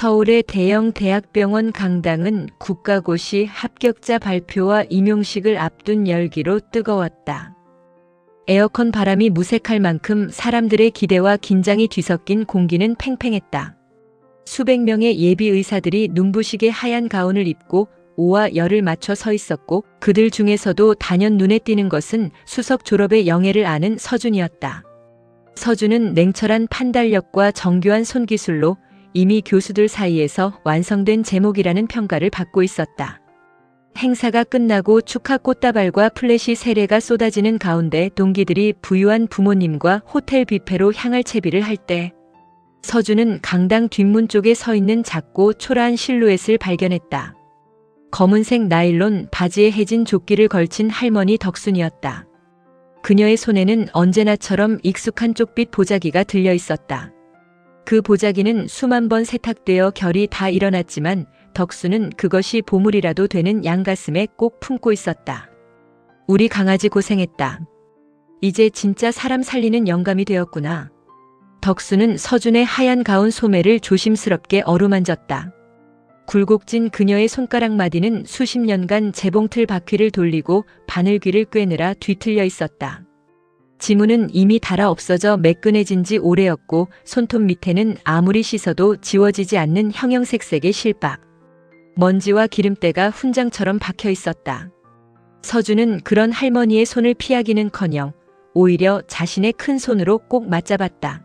서울의 대형 대학병원 강당은 국가고시 합격자 발표와 임용식을 앞둔 열기로 뜨거웠다. 에어컨 바람이 무색할 만큼 사람들의 기대와 긴장이 뒤섞인 공기는 팽팽했다. 수백 명의 예비 의사들이 눈부시게 하얀 가운을 입고 오와 열을 맞춰 서 있었고, 그들 중에서도 단연 눈에 띄는 것은 수석 졸업의 영예를 아는 서준이었다. 서준은 냉철한 판단력과 정교한 손기술로 이미 교수들 사이에서 완성된 제목이라는 평가를 받고 있었다. 행사가 끝나고 축하 꽃다발과 플래시 세례가 쏟아지는 가운데 동기들이 부유한 부모님과 호텔 뷔페로 향할 채비를 할 때, 서준은 강당 뒷문 쪽에 서 있는 작고 초라한 실루엣을 발견했다. 검은색 나일론 바지에 해진 조끼를 걸친 할머니 덕순이었다. 그녀의 손에는 언제나처럼 익숙한 쪽빛 보자기가 들려 있었다. 그 보자기는 수만 번 세탁되어 결이 다 일어났지만 덕수는 그것이 보물이라도 되는 양가슴에 꼭 품고 있었다. 우리 강아지 고생했다. 이제 진짜 사람 살리는 영감이 되었구나. 덕수는 서준의 하얀 가운 소매를 조심스럽게 어루만졌다. 굴곡진 그녀의 손가락 마디는 수십 년간 재봉틀 바퀴를 돌리고 바늘귀를 꿰느라 뒤틀려 있었다. 지문은 이미 닳아 없어져 매끈해진 지 오래였고, 손톱 밑에는 아무리 씻어도 지워지지 않는 형형색색의 실밥. 먼지와 기름때가 훈장처럼 박혀 있었다. 서준은 그런 할머니의 손을 피하기는커녕 오히려 자신의 큰 손으로 꼭 맞잡았다.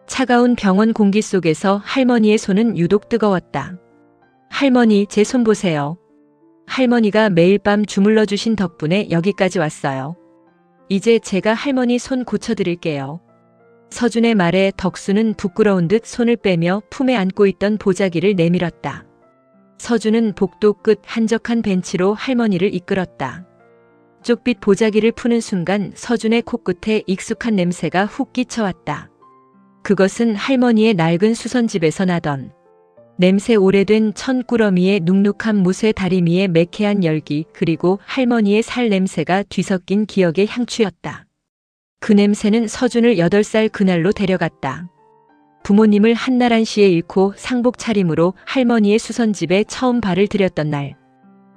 차가운 병원 공기 속에서 할머니의 손은 유독 뜨거웠다. 할머니, 제 손 보세요. 할머니가 매일 밤 주물러 주신 덕분에 여기까지 왔어요. 이제 제가 할머니 손 고쳐드릴게요. 서준의 말에 덕수는 부끄러운 듯 손을 빼며 품에 안고 있던 보자기를 내밀었다. 서준은 복도 끝 한적한 벤치로 할머니를 이끌었다. 쪽빛 보자기를 푸는 순간 서준의 코끝에 익숙한 냄새가 훅 끼쳐왔다. 그것은 할머니의 낡은 수선집에서 나던 냄새 오래된 천꾸러미의 눅눅한 무쇠 다리미의 매캐한 열기, 그리고 할머니의 살 냄새가 뒤섞인 기억의 향취였다. 그 냄새는 서준을 8살 그날로 데려갔다. 부모님을 한나란시에 잃고 상복 차림으로 할머니의 수선집에 처음 발을 들였던 날.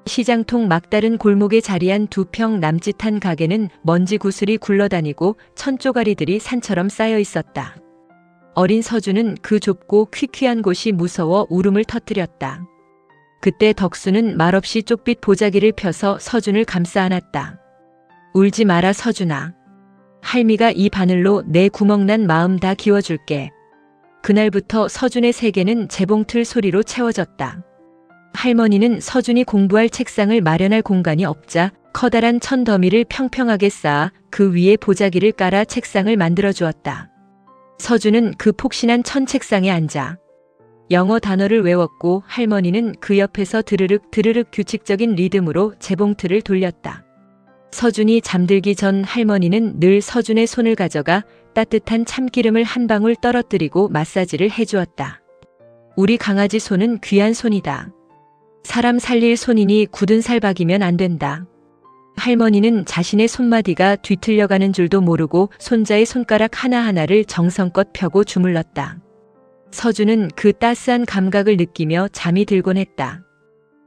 시장통 막다른 골목에 자리한 2평 남짓한 가게는 먼지 구슬이 굴러다니고 천조가리들이 산처럼 쌓여 있었다. 어린 서준은 그 좁고 퀴퀴한 곳이 무서워 울음을 터뜨렸다. 그때 덕수는 말없이 쪽빛 보자기를 펴서 서준을 감싸 안았다. 울지 마라 서준아. 할미가 이 바늘로 내 구멍난 마음 다 기워줄게. 그날부터 서준의 세계는 재봉틀 소리로 채워졌다. 할머니는 서준이 공부할 책상을 마련할 공간이 없자 커다란 천 더미를 평평하게 쌓아 그 위에 보자기를 깔아 책상을 만들어 주었다. 서준은 그 폭신한 천 책상에 앉아 영어 단어를 외웠고, 할머니는 그 옆에서 드르륵 드르륵 규칙적인 리듬으로 재봉틀을 돌렸다. 서준이 잠들기 전 할머니는 늘 서준의 손을 가져가 따뜻한 참기름을 한 방울 떨어뜨리고 마사지를 해주었다. 우리 강아지 손은 귀한 손이다. 사람 살릴 손이니 굳은 살박이면 안 된다. 할머니는 자신의 손마디가 뒤틀려가는 줄도 모르고 손자의 손가락 하나하나를 정성껏 펴고 주물렀다. 서준은 그 따스한 감각을 느끼며 잠이 들곤 했다.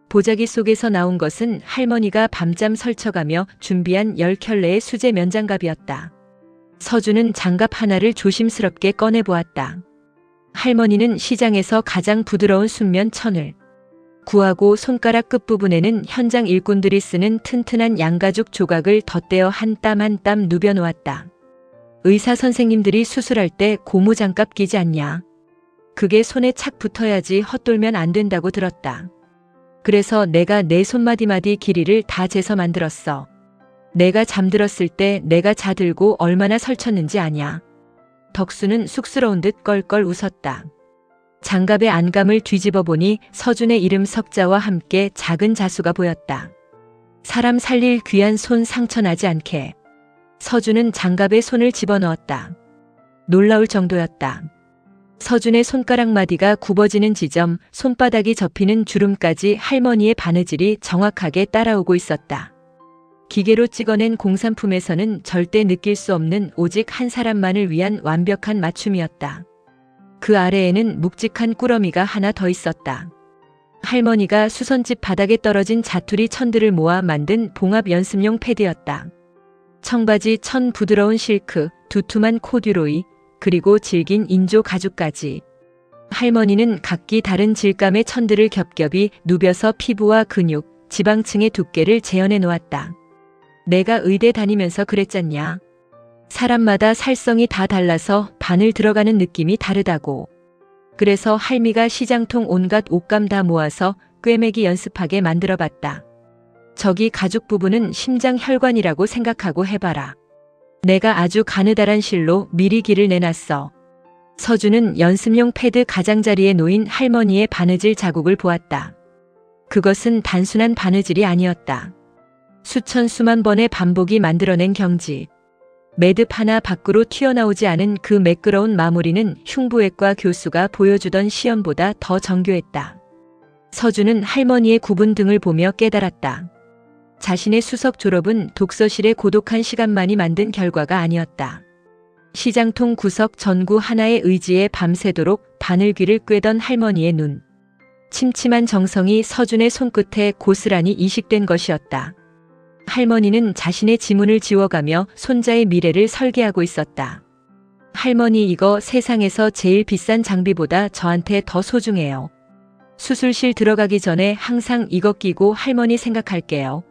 보자기 속에서 나온 것은 할머니가 밤잠 설쳐가며 준비한 10켤레의 수제 면장갑이었다. 서준은 장갑 하나를 조심스럽게 꺼내보았다. 할머니는 시장에서 가장 부드러운 순면 천을 구하고 손가락 끝부분에는 현장 일꾼들이 쓰는 튼튼한 양가죽 조각을 덧대어 한 땀 한 땀 누벼놓았다. 의사 선생님들이 수술할 때 고무장갑 끼지 않냐. 그게 손에 착 붙어야지 헛돌면 안 된다고 들었다. 그래서 내가 내 손마디마디 길이를 다 재서 만들었어. 내가 잠들었을 때 내가 자들고 얼마나 설쳤는지 아냐. 덕수는 쑥스러운 듯 껄껄 웃었다. 장갑의 안감을 뒤집어 보니 서준의 이름 석자와 함께 작은 자수가 보였다. 사람 살릴 귀한 손 상처나지 않게. 서준은 장갑에 손을 집어넣었다. 놀라울 정도였다. 서준의 손가락 마디가 굽어지는 지점, 손바닥이 접히는 주름까지 할머니의 바느질이 정확하게 따라오고 있었다. 기계로 찍어낸 공산품에서는 절대 느낄 수 없는 오직 한 사람만을 위한 완벽한 맞춤이었다. 그 아래에는 묵직한 꾸러미가 하나 더 있었다. 할머니가 수선집 바닥에 떨어진 자투리 천들을 모아 만든 봉합 연습용 패드였다. 청바지 천 부드러운 실크, 두툼한 코듀로이, 그리고 질긴 인조 가죽까지. 할머니는 각기 다른 질감의 천들을 겹겹이 누벼서 피부와 근육, 지방층의 두께를 재현해 놓았다. 내가 의대 다니면서 그랬잖냐. 사람마다 살성이 다 달라서 바늘 들어가는 느낌이 다르다고. 그래서 할미가 시장통 온갖 옷감 다 모아서 꿰매기 연습하게 만들어봤다. 저기 가죽 부분은 심장 혈관이라고 생각하고 해봐라. 내가 아주 가느다란 실로 미리 길을 내놨어. 서준은 연습용 패드 가장자리에 놓인 할머니의 바느질 자국을 보았다. 그것은 단순한 바느질이 아니었다. 수천 수만 번의 반복이 만들어낸 경지. 매듭 하나 밖으로 튀어나오지 않은 그 매끄러운 마무리는 흉부외과 교수가 보여주던 시험보다 더 정교했다. 서준은 할머니의 굽은 등을 보며 깨달았다. 자신의 수석 졸업은 독서실의 고독한 시간만이 만든 결과가 아니었다. 시장통 구석 전구 하나의 의지에 밤새도록 바늘귀를 꿰던 할머니의 눈. 침침한 정성이 서준의 손끝에 고스란히 이식된 것이었다. 할머니는 자신의 지문을 지워가며 손자의 미래를 설계하고 있었다. 할머니, 이거 세상에서 제일 비싼 장비보다 저한테 더 소중해요. 수술실 들어가기 전에 항상 이거 끼고 할머니 생각할게요.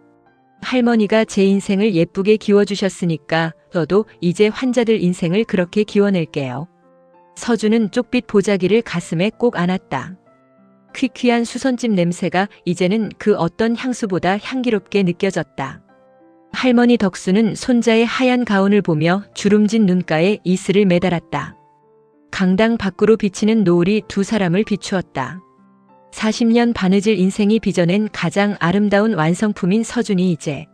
할머니가 제 인생을 예쁘게 키워주셨으니까 저도 이제 환자들 인생을 그렇게 키워낼게요. 서준은 쪽빛 보자기를 가슴에 꼭 안았다. 퀴퀴한 수선집 냄새가 이제는 그 어떤 향수보다 향기롭게 느껴졌다. 할머니 덕수는 손자의 하얀 가운을 보며 주름진 눈가에 이슬을 매달았다. 강당 밖으로 비치는 노을이 두 사람을 비추었다. 40년 바느질 인생이 빚어낸 가장 아름다운 완성품인 서준이 이제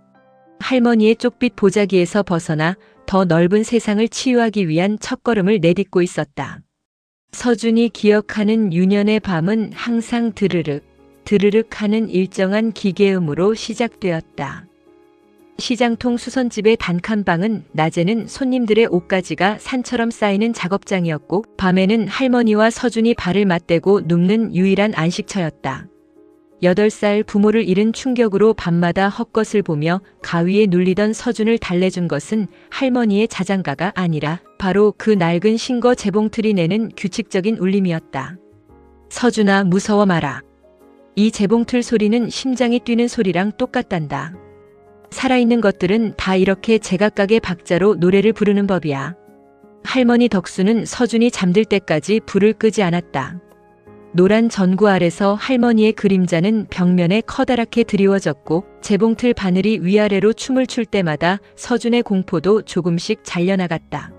할머니의 쪽빛 보자기에서 벗어나 더 넓은 세상을 치유하기 위한 첫걸음을 내딛고 있었다. 서준이 기억하는 유년의 밤은 항상 드르륵, 드르륵 하는 일정한 기계음으로 시작되었다. 시장통 수선집의 단칸방은 낮에는 손님들의 옷가지가 산처럼 쌓이는 작업장이었고 밤에는 할머니와 서준이 발을 맞대고 눕는 유일한 안식처였다. 8살 부모를 잃은 충격으로 밤마다 헛것을 보며 가위에 눌리던 서준을 달래준 것은 할머니의 자장가가 아니라 바로 그 낡은 신거 재봉틀이 내는 규칙적인 울림이었다. 서준아, 무서워 마라. 이 재봉틀 소리는 심장이 뛰는 소리랑 똑같단다. 살아있는 것들은 다 이렇게 제각각의 박자로 노래를 부르는 법이야. 할머니 덕수는 서준이 잠들 때까지 불을 끄지 않았다. 노란 전구 아래서 할머니의 그림자는 벽면에 커다랗게 드리워졌고 재봉틀 바늘이 위아래로 춤을 출 때마다 서준의 공포도 조금씩 잘려나갔다.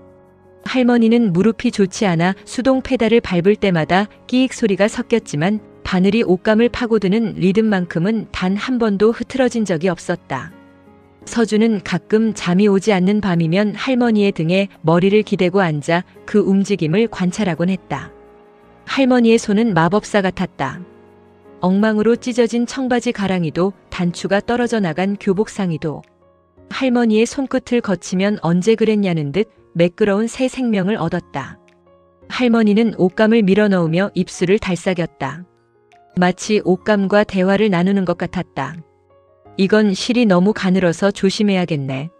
할머니는 무릎이 좋지 않아 수동 페달을 밟을 때마다 끼익 소리가 섞였지만 바늘이 옷감을 파고드는 리듬만큼은 단 한 번도 흐트러진 적이 없었다. 서준은 가끔 잠이 오지 않는 밤이면 할머니의 등에 머리를 기대고 앉아 그 움직임을 관찰하곤 했다. 할머니의 손은 마법사 같았다. 엉망으로 찢어진 청바지 가랑이도 단추가 떨어져 나간 교복상의도 할머니의 손끝을 거치면 언제 그랬냐는 듯 매끄러운 새 생명을 얻었다. 할머니는 옷감을 밀어넣으며 입술을 달싹였다. 마치 옷감과 대화를 나누는 것 같았다. 이건 실이 너무 가늘어서 조심해야겠네.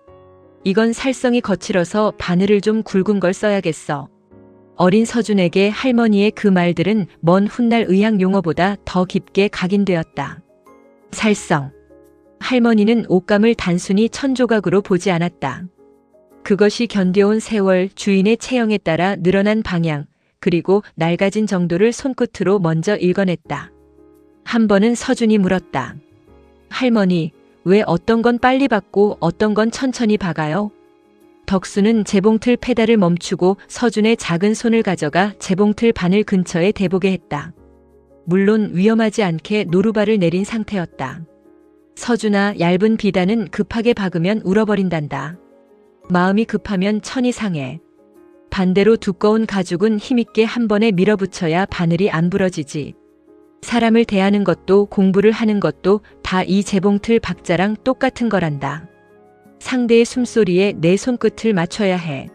이건 살성이 거칠어서 바늘을 좀 굵은 걸 써야겠어. 어린 서준에게 할머니의 그 말들은 먼 훗날 의학 용어보다 더 깊게 각인되었다. 살성. 할머니는 옷감을 단순히 천조각으로 보지 않았다. 그것이 견뎌온 세월, 주인의 체형에 따라 늘어난 방향, 그리고 낡아진 정도를 손끝으로 먼저 읽어냈다. 한 번은 서준이 물었다. 할머니, 왜 어떤 건 빨리 박고 어떤 건 천천히 박아요? 덕수는 재봉틀 페달을 멈추고 서준의 작은 손을 가져가 재봉틀 바늘 근처에 대보게 했다. 물론 위험하지 않게 노루발을 내린 상태였다. 서준아, 얇은 비단은 급하게 박으면 울어버린단다. 마음이 급하면 천이 상해. 반대로 두꺼운 가죽은 힘있게 한 번에 밀어붙여야 바늘이 안 부러지지. 사람을 대하는 것도 공부를 하는 것도 다 이 재봉틀 박자랑 똑같은 거란다. 상대의 숨소리에 내 손끝을 맞춰야 해.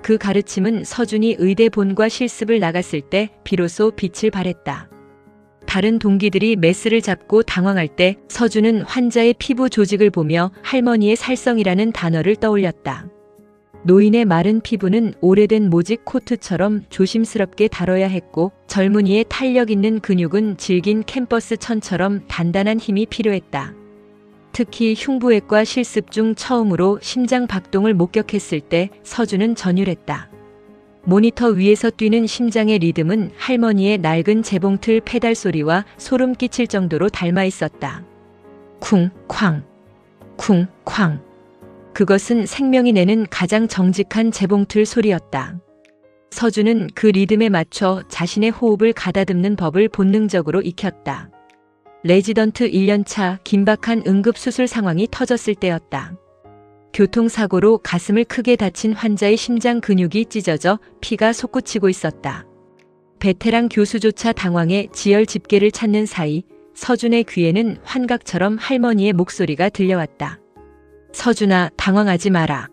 그 가르침은 서준이 의대 본과 실습을 나갔을 때 비로소 빛을 발했다. 다른 동기들이 메스를 잡고 당황할 때 서준은 환자의 피부 조직을 보며 할머니의 살성이라는 단어를 떠올렸다. 노인의 마른 피부는 오래된 모직 코트처럼 조심스럽게 다뤄야 했고 젊은이의 탄력 있는 근육은 질긴 캠퍼스 천처럼 단단한 힘이 필요했다. 특히 흉부외과 실습 중 처음으로 심장 박동을 목격했을 때 서준은 전율했다. 모니터 위에서 뛰는 심장의 리듬은 할머니의 낡은 재봉틀 페달 소리와 소름 끼칠 정도로 닮아 있었다. 쿵, 쾅, 쿵, 쾅. 그것은 생명이 내는 가장 정직한 재봉틀 소리였다. 서준은 그 리듬에 맞춰 자신의 호흡을 가다듬는 법을 본능적으로 익혔다. 레지던트 1년차 긴박한 응급수술 상황이 터졌을 때였다. 교통사고로 가슴을 크게 다친 환자의 심장 근육이 찢어져 피가 솟구치고 있었다. 베테랑 교수조차 당황해 지열 집게를 찾는 사이 서준의 귀에는 환각처럼 할머니의 목소리가 들려왔다. 서준아, 당황하지 마라.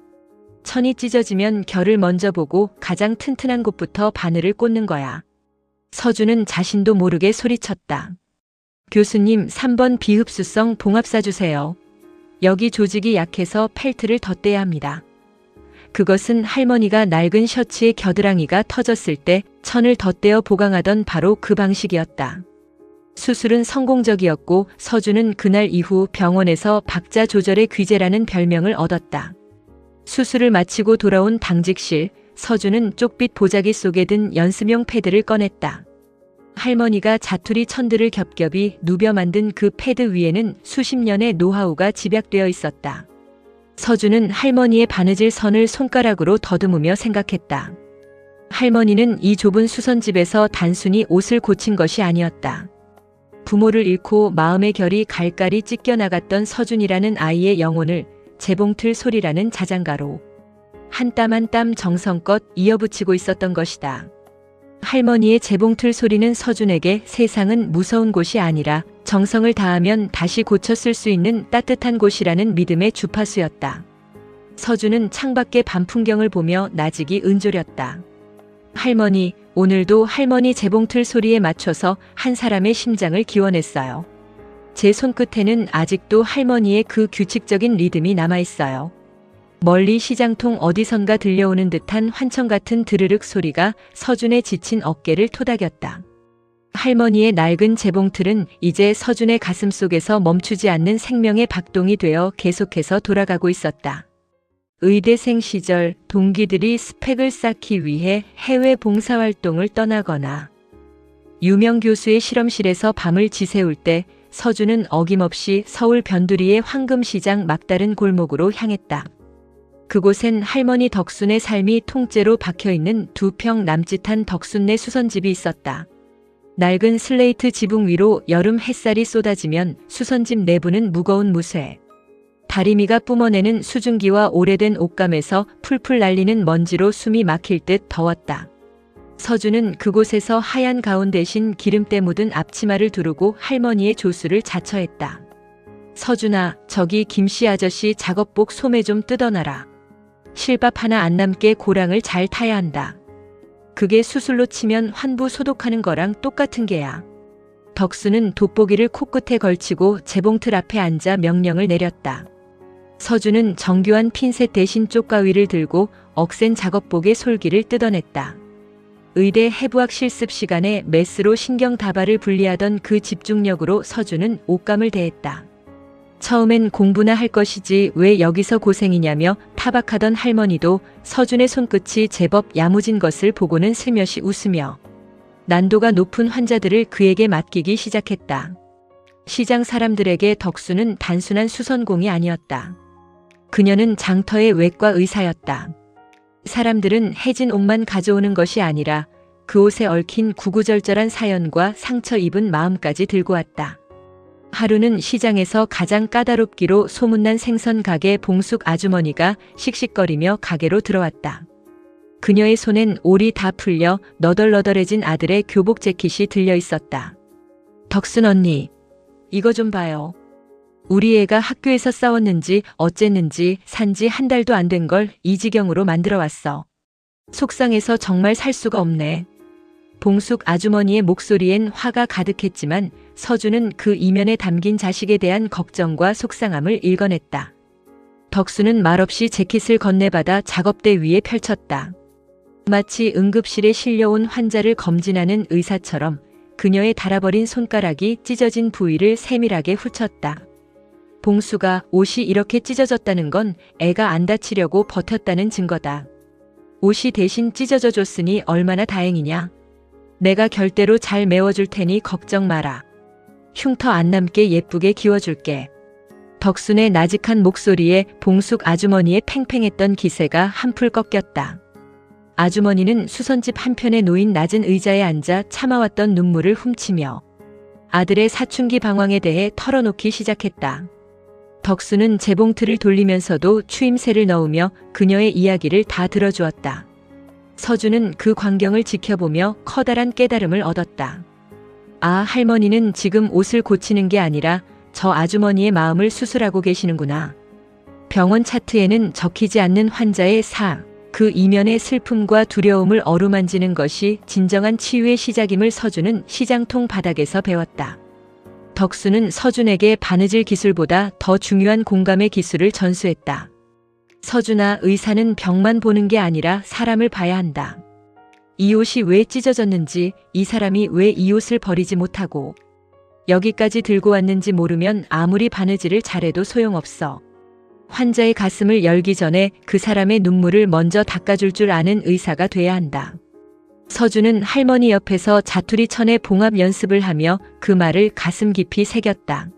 천이 찢어지면 결을 먼저 보고 가장 튼튼한 곳부터 바늘을 꽂는 거야. 서준은 자신도 모르게 소리쳤다. 교수님, 3번 비흡수성 봉합사 주세요. 여기 조직이 약해서 펠트를 덧대야 합니다. 그것은 할머니가 낡은 셔츠의 겨드랑이가 터졌을 때 천을 덧대어 보강하던 바로 그 방식이었다. 수술은 성공적이었고 서준은 그날 이후 병원에서 박자 조절의 귀재라는 별명을 얻었다. 수술을 마치고 돌아온 당직실, 서준은 쪽빛 보자기 속에 든 연습용 패드를 꺼냈다. 할머니가 자투리 천들을 겹겹이 누벼 만든 그 패드 위에는 수십 년의 노하우가 집약되어 있었다. 서준은 할머니의 바느질 선을 손가락으로 더듬으며 생각했다. 할머니는 이 좁은 수선집에서 단순히 옷을 고친 것이 아니었다. 부모를 잃고 마음의 결이 갈갈이 찢겨나갔던 서준이라는 아이의 영혼을 재봉틀 소리라는 자장가로 한 땀 한 땀 정성껏 이어붙이고 있었던 것이다. 할머니의 재봉틀 소리는 서준에게 세상은 무서운 곳이 아니라 정성을 다하면 다시 고쳐 쓸 수 있는 따뜻한 곳이라는 믿음의 주파수였다. 서준은 창밖의 밤 풍경을 보며 나직이 은조렸다. 할머니, 오늘도 할머니 재봉틀 소리에 맞춰서 한 사람의 심장을 기원했어요. 제 손끝에는 아직도 할머니의 그 규칙적인 리듬이 남아있어요. 멀리 시장통 어디선가 들려오는 듯한 환청 같은 드르륵 소리가 서준의 지친 어깨를 토닥였다. 할머니의 낡은 재봉틀은 이제 서준의 가슴 속에서 멈추지 않는 생명의 박동이 되어 계속해서 돌아가고 있었다. 의대생 시절 동기들이 스펙을 쌓기 위해 해외 봉사활동을 떠나거나 유명 교수의 실험실에서 밤을 지새울 때 서준은 어김없이 서울 변두리의 황금시장 막다른 골목으로 향했다. 그곳엔 할머니 덕순의 삶이 통째로 박혀있는 2평 남짓한 덕순네 수선집이 있었다. 낡은 슬레이트 지붕 위로 여름 햇살이 쏟아지면 수선집 내부는 무거운 무쇠, 다리미가 뿜어내는 수증기와 오래된 옷감에서 풀풀 날리는 먼지로 숨이 막힐 듯 더웠다. 서준은 그곳에서 하얀 가운 대신 기름때 묻은 앞치마를 두르고 할머니의 조수를 자처했다. 서준아, 저기 김씨 아저씨 작업복 소매 좀 뜯어놔라. 실밥 하나 안 남게 고랑을 잘 타야 한다. 그게 수술로 치면 환부 소독하는 거랑 똑같은 게야. 덕수는 돋보기를 코끝에 걸치고 재봉틀 앞에 앉아 명령을 내렸다. 서준은 정교한 핀셋 대신 쪽가위를 들고 억센 작업복의 솔기를 뜯어냈다. 의대 해부학 실습 시간에 메스로 신경 다발을 분리하던 그 집중력으로 서준은 옷감을 대했다. 처음엔 공부나 할 것이지 왜 여기서 고생이냐며 타박하던 할머니도 서준의 손끝이 제법 야무진 것을 보고는 슬며시 웃으며 난도가 높은 환자들을 그에게 맡기기 시작했다. 시장 사람들에게 덕수는 단순한 수선공이 아니었다. 그녀는 장터의 외과 의사였다. 사람들은 해진 옷만 가져오는 것이 아니라 그 옷에 얽힌 구구절절한 사연과 상처 입은 마음까지 들고 왔다. 하루는 시장에서 가장 까다롭기로 소문난 생선 가게 봉숙 아주머니가 씩씩거리며 가게로 들어왔다. 그녀의 손엔 올이 다 풀려 너덜너덜해진 아들의 교복 재킷이 들려 있었다. 덕순 언니, 이거 좀 봐요. 우리 애가 학교에서 싸웠는지 어쨌는지 산지 한 달도 안 된 걸 이 지경으로 만들어 왔어. 속상해서 정말 살 수가 없네. 봉숙 아주머니의 목소리엔 화가 가득했지만 서준은 그 이면에 담긴 자식에 대한 걱정과 속상함을 읽어냈다. 덕수는 말없이 재킷을 건네받아 작업대 위에 펼쳤다. 마치 응급실에 실려온 환자를 검진하는 의사처럼 그녀의 닳아버린 손가락이 찢어진 부위를 세밀하게 훑쳤다. 봉수가 옷이 이렇게 찢어졌다는 건 애가 안 다치려고 버텼다는 증거다. 옷이 대신 찢어져 줬으니 얼마나 다행이냐. 내가 결대로 잘 메워줄 테니 걱정 마라. 흉터 안 남게 예쁘게 기워줄게. 덕순의 나직한 목소리에 봉숙 아주머니의 팽팽했던 기세가 한풀 꺾였다. 아주머니는 수선집 한편에 놓인 낮은 의자에 앉아 참아왔던 눈물을 훔치며 아들의 사춘기 방황에 대해 털어놓기 시작했다. 덕수는 재봉틀을 돌리면서도 추임새를 넣으며 그녀의 이야기를 다 들어주었다. 서준은 그 광경을 지켜보며 커다란 깨달음을 얻었다. 아, 할머니는 지금 옷을 고치는 게 아니라 저 아주머니의 마음을 수술하고 계시는구나. 병원 차트에는 적히지 않는 환자의 그 이면의 슬픔과 두려움을 어루만지는 것이 진정한 치유의 시작임을 서준은 시장통 바닥에서 배웠다. 덕수는 서준에게 바느질 기술보다 더 중요한 공감의 기술을 전수했다. 서준아, 의사는 병만 보는 게 아니라 사람을 봐야 한다. 이 옷이 왜 찢어졌는지, 이 사람이 왜 이 옷을 버리지 못하고 여기까지 들고 왔는지 모르면 아무리 바느질을 잘해도 소용없어. 환자의 가슴을 열기 전에 그 사람의 눈물을 먼저 닦아줄 줄 아는 의사가 돼야 한다. 서준은 할머니 옆에서 자투리 천의 봉합 연습을 하며 그 말을 가슴 깊이 새겼다.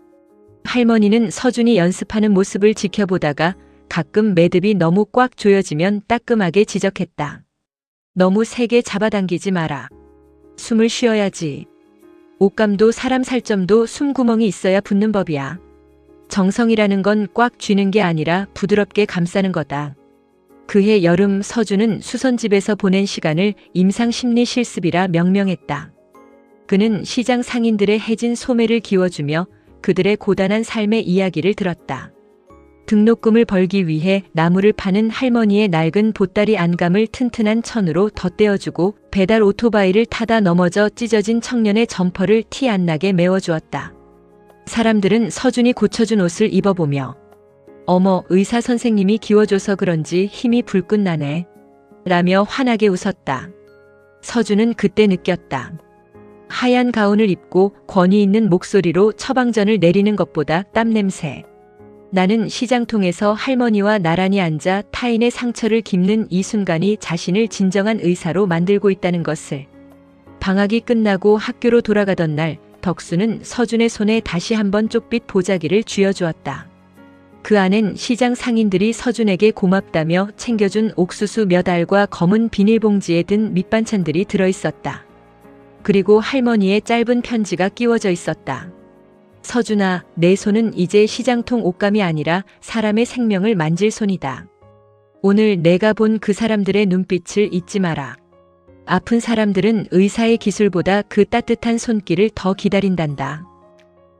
할머니는 서준이 연습하는 모습을 지켜보다가 가끔 매듭이 너무 꽉 조여지면 따끔하게 지적했다. 너무 세게 잡아당기지 마라. 숨을 쉬어야지. 옷감도 사람 살점도 숨구멍이 있어야 붙는 법이야. 정성이라는 건 꽉 쥐는 게 아니라 부드럽게 감싸는 거다. 그해 여름 서준은 수선집에서 보낸 시간을 임상심리 실습이라 명명했다. 그는 시장 상인들의 해진 소매를 기워주며 그들의 고단한 삶의 이야기를 들었다. 등록금을 벌기 위해 나무를 파는 할머니의 낡은 보따리 안감을 튼튼한 천으로 덧대어주고 배달 오토바이를 타다 넘어져 찢어진 청년의 점퍼를 티 안 나게 메워주었다. 사람들은 서준이 고쳐준 옷을 입어보며 어머, 의사 선생님이 기워줘서 그런지 힘이 불끈 나네. 라며 환하게 웃었다. 서준은 그때 느꼈다. 하얀 가운을 입고 권위 있는 목소리로 처방전을 내리는 것보다 땀 냄새. 나는 시장통에서 할머니와 나란히 앉아 타인의 상처를 깁는 이 순간이 자신을 진정한 의사로 만들고 있다는 것을. 방학이 끝나고 학교로 돌아가던 날 덕수는 서준의 손에 다시 한번 쪽빛 보자기를 쥐어주었다. 그 안엔 시장 상인들이 서준에게 고맙다며 챙겨준 옥수수 몇 알과 검은 비닐봉지에 든 밑반찬들이 들어있었다. 그리고 할머니의 짧은 편지가 끼워져 있었다. 서준아, 내 손은 이제 시장통 옷감이 아니라 사람의 생명을 만질 손이다. 오늘 내가 본 그 사람들의 눈빛을 잊지 마라. 아픈 사람들은 의사의 기술보다 그 따뜻한 손길을 더 기다린단다.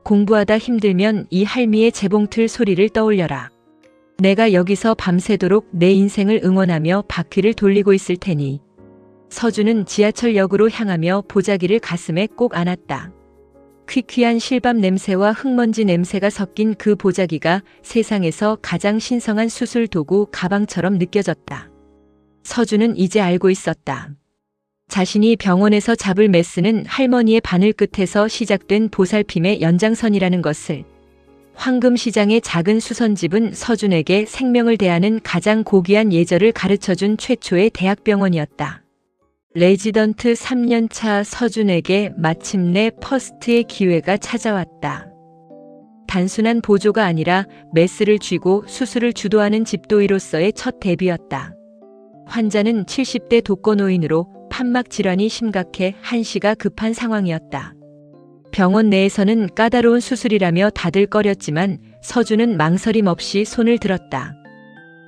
공부하다 힘들면 이 할미의 재봉틀 소리를 떠올려라. 내가 여기서 밤새도록 내 인생을 응원하며 바퀴를 돌리고 있을 테니. 서준은 지하철역으로 향하며 보자기를 가슴에 꼭 안았다. 퀴퀴한 실밥 냄새와 흙먼지 냄새가 섞인 그 보자기가 세상에서 가장 신성한 수술 도구 가방처럼 느껴졌다. 서준은 이제 알고 있었다. 자신이 병원에서 잡을 메스는 할머니의 바늘 끝에서 시작된 보살핌의 연장선이라는 것을. 황금시장의 작은 수선집은 서준에게 생명을 대하는 가장 고귀한 예절을 가르쳐준 최초의 대학병원이었다. 레지던트 3년차 서준에게 마침내 퍼스트의 기회가 찾아왔다. 단순한 보조가 아니라 메스를 쥐고 수술을 주도하는 집도의로서의 첫 데뷔였다. 환자는 70대 독거노인으로 판막 질환이 심각해 한시가 급한 상황이었다. 병원 내에서는 까다로운 수술이라며 다들 꺼렸지만 서준은 망설임 없이 손을 들었다.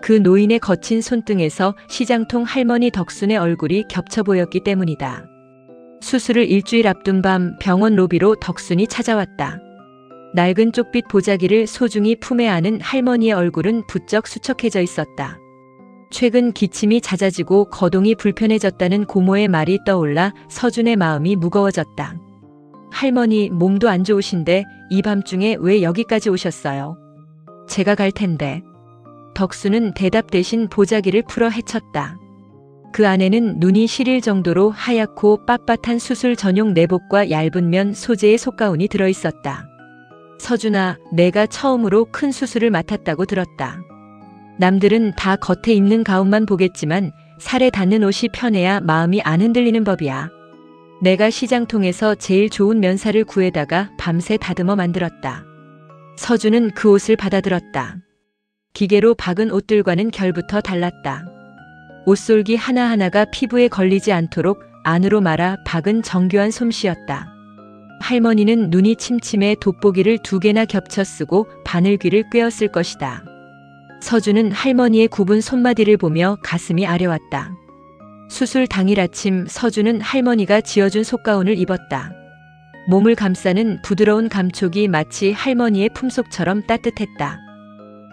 그 노인의 거친 손등에서 시장통 할머니 덕순의 얼굴이 겹쳐 보였기 때문이다. 수술을 일주일 앞둔 밤 병원 로비로 덕순이 찾아왔다. 낡은 쪽빛 보자기를 소중히 품에 안은 할머니의 얼굴은 부쩍 수척해져 있었다. 최근 기침이 잦아지고 거동이 불편해졌다는 고모의 말이 떠올라 서준의 마음이 무거워졌다. 할머니 몸도 안 좋으신데 이 밤중에 왜 여기까지 오셨어요? 제가 갈 텐데. 덕수는 대답 대신 보자기를 풀어 헤쳤다. 그 안에는 눈이 시릴 정도로 하얗고 빳빳한 수술 전용 내복과 얇은 면 소재의 속가운이 들어있었다. 서준아, 내가 처음으로 큰 수술을 맡았다고 들었다. 남들은 다 겉에 입는 가운만 보겠지만 살에 닿는 옷이 편해야 마음이 안 흔들리는 법이야. 내가 시장통에서 제일 좋은 면사를 구해다가 밤새 다듬어 만들었다. 서준은 그 옷을 받아들었다. 기계로 박은 옷들과는 결부터 달랐다. 옷솔기 하나하나가 피부에 걸리지 않도록 안으로 말아 박은 정교한 솜씨였다. 할머니는 눈이 침침해 돋보기를 2개나 겹쳐 쓰고 바늘귀를 꿰었을 것이다. 서준은 할머니의 굽은 손마디를 보며 가슴이 아려왔다. 수술 당일 아침 서준은 할머니가 지어준 속가운을 입었다. 몸을 감싸는 부드러운 감촉이 마치 할머니의 품속처럼 따뜻했다.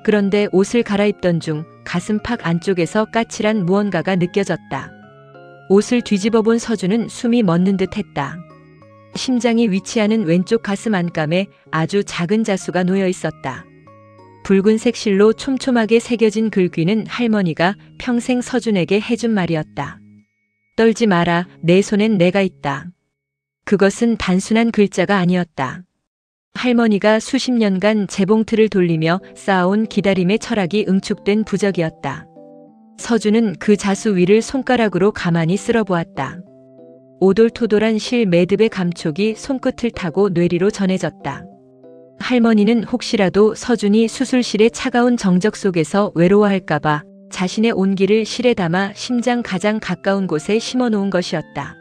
그런데 옷을 갈아입던 중 가슴팍 안쪽에서 까칠한 무언가가 느껴졌다. 옷을 뒤집어 본 서준은 숨이 멎는 듯 했다. 심장이 위치하는 왼쪽 가슴 안감에 아주 작은 자수가 놓여 있었다. 붉은색 실로 촘촘하게 새겨진 글귀는 할머니가 평생 서준에게 해준 말이었다. 떨지 마라, 내 손엔 내가 있다. 그것은 단순한 글자가 아니었다. 할머니가 수십 년간 재봉틀을 돌리며 쌓아온 기다림의 철학이 응축된 부적이었다. 서준은 그 자수 위를 손가락으로 가만히 쓸어보았다. 오돌토돌한 실 매듭의 감촉이 손끝을 타고 뇌리로 전해졌다. 할머니는 혹시라도 서준이 수술실의 차가운 정적 속에서 외로워할까봐 자신의 온기를 실에 담아 심장 가장 가까운 곳에 심어놓은 것이었다.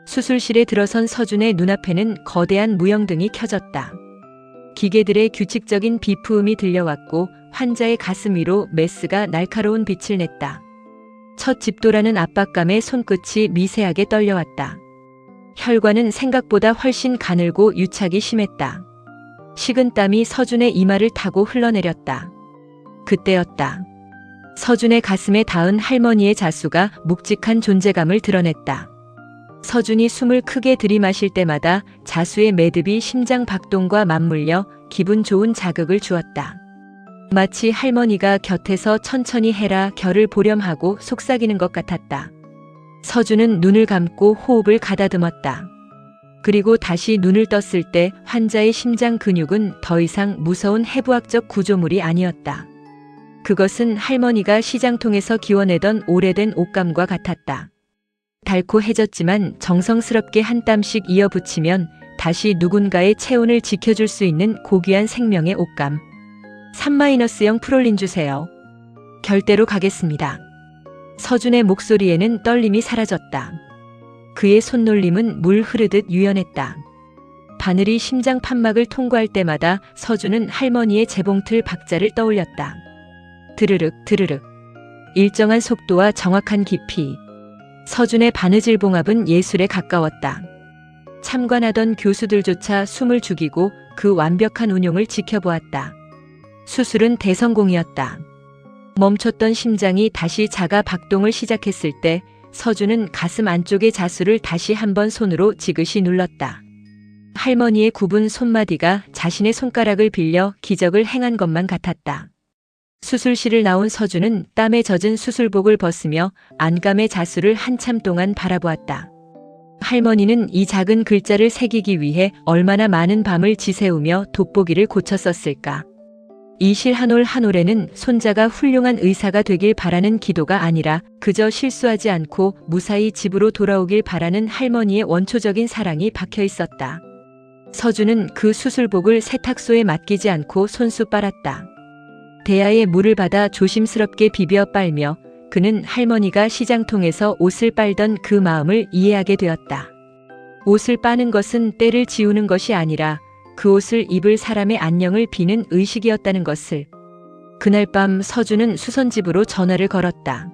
수술실에 들어선 서준의 눈앞에는 거대한 무영등이 켜졌다. 기계들의 규칙적인 비프음이 들려왔고 환자의 가슴 위로 메스가 날카로운 빛을 냈다. 첫 집도라는 압박감에 손끝이 미세하게 떨려왔다. 혈관은 생각보다 훨씬 가늘고 유착이 심했다. 식은 땀이 서준의 이마를 타고 흘러내렸다. 그때였다. 서준의 가슴에 닿은 할머니의 자수가 묵직한 존재감을 드러냈다. 서준이 숨을 크게 들이마실 때마다 자수의 매듭이 심장 박동과 맞물려 기분 좋은 자극을 주었다. 마치 할머니가 곁에서 천천히 해라 결을 보렴하고 속삭이는 것 같았다. 서준은 눈을 감고 호흡을 가다듬었다. 그리고 다시 눈을 떴을 때 환자의 심장 근육은 더 이상 무서운 해부학적 구조물이 아니었다. 그것은 할머니가 시장통에서 기워내던 오래된 옷감과 같았다. 달코해졌지만 정성스럽게 한 땀씩 이어붙이면 다시 누군가의 체온을 지켜줄 수 있는 고귀한 생명의 옷감. 3-0 프롤린 주세요. 결대로 가겠습니다. 서준의 목소리에는 떨림이 사라졌다. 그의 손놀림은 물 흐르듯 유연했다. 바늘이 심장 판막을 통과할 때마다 서준은 할머니의 재봉틀 박자를 떠올렸다. 드르륵 드르륵. 일정한 속도와 정확한 깊이. 서준의 바느질 봉합은 예술에 가까웠다. 참관하던 교수들조차 숨을 죽이고 그 완벽한 운용을 지켜보았다. 수술은 대성공이었다. 멈췄던 심장이 다시 자가 박동을 시작했을 때 서준은 가슴 안쪽의 자수를 다시 한번 손으로 지그시 눌렀다. 할머니의 굽은 손마디가 자신의 손가락을 빌려 기적을 행한 것만 같았다. 수술실을 나온 서준은 땀에 젖은 수술복을 벗으며 안감의 자수를 한참 동안 바라보았다. 할머니는 이 작은 글자를 새기기 위해 얼마나 많은 밤을 지새우며 돋보기를 고쳐 썼을까. 이 실 한 올 한 올에는 손자가 훌륭한 의사가 되길 바라는 기도가 아니라 그저 실수하지 않고 무사히 집으로 돌아오길 바라는 할머니의 원초적인 사랑이 박혀 있었다. 서준은 그 수술복을 세탁소에 맡기지 않고 손수 빨았다. 대야에 물을 받아 조심스럽게 비벼 빨며 그는 할머니가 시장통에서 옷을 빨던 그 마음을 이해하게 되었다. 옷을 빠는 것은 때를 지우는 것이 아니라 그 옷을 입을 사람의 안녕을 비는 의식이었다는 것을. 그날 밤 서준은 수선집으로 전화를 걸었다.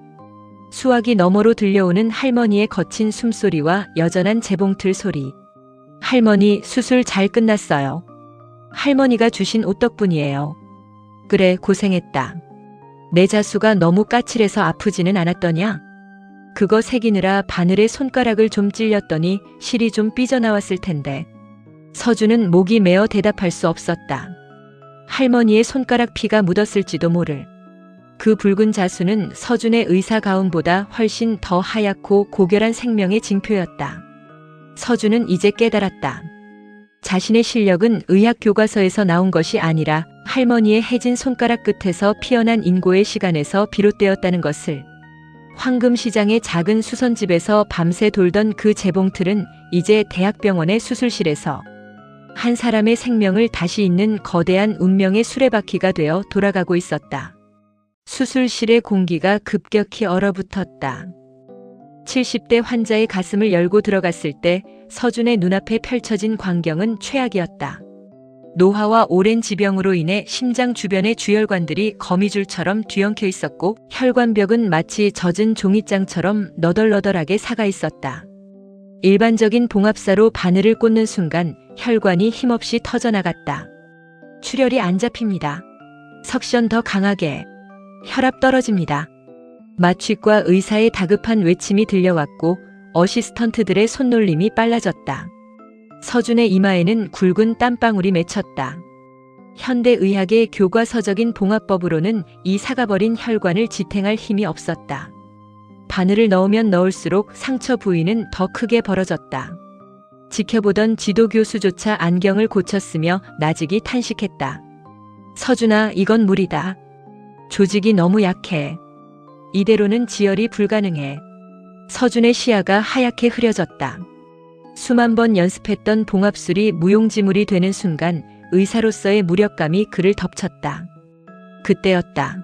수화기 너머로 들려오는 할머니의 거친 숨소리와 여전한 재봉틀 소리. 할머니, 수술 잘 끝났어요. 할머니가 주신 옷 덕분이에요. 그래, 고생했다. 내 자수가 너무 까칠해서 아프지는 않았더냐? 그거 새기느라 바늘에 손가락을 좀 찔렸더니 실이 좀 삐져나왔을 텐데. 서준은 목이 메어 대답할 수 없었다. 할머니의 손가락 피가 묻었을지도 모를. 그 붉은 자수는 서준의 의사 가운보다 훨씬 더 하얗고 고결한 생명의 징표였다. 서준은 이제 깨달았다. 자신의 실력은 의학 교과서에서 나온 것이 아니라 할머니의 해진 손가락 끝에서 피어난 인고의 시간에서 비롯되었다는 것을. 황금시장의 작은 수선집에서 밤새 돌던 그 재봉틀은 이제 대학병원의 수술실에서 한 사람의 생명을 다시 잇는 거대한 운명의 수레바퀴가 되어 돌아가고 있었다. 수술실의 공기가 급격히 얼어붙었다. 70대 환자의 가슴을 열고 들어갔을 때 서준의 눈앞에 펼쳐진 광경은 최악이었다. 노화와 오랜 지병으로 인해 심장 주변의 주혈관들이 거미줄처럼 뒤엉켜 있었고 혈관벽은 마치 젖은 종이장처럼 너덜너덜하게 사가 있었다. 일반적인 봉합사로 바늘을 꽂는 순간 혈관이 힘없이 터져나갔다. 출혈이 안 잡힙니다. 석션 더 강하게. 혈압 떨어집니다. 마취과 의사의 다급한 외침이 들려왔고 어시스턴트들의 손놀림이 빨라졌다. 서준의 이마에는 굵은 땀방울이 맺혔다. 현대의학의 교과서적인 봉합법으로는 이 사가버린 혈관을 지탱할 힘이 없었다. 바늘을 넣으면 넣을수록 상처 부위는 더 크게 벌어졌다. 지켜보던 지도교수조차 안경을 고쳤으며 나직이 탄식했다. 서준아, 이건 무리다. 조직이 너무 약해. 이대로는 지혈이 불가능해. 서준의 시야가 하얗게 흐려졌다. 수만 번 연습했던 봉합술이 무용지물이 되는 순간 의사로서의 무력감이 그를 덮쳤다. 그때였다.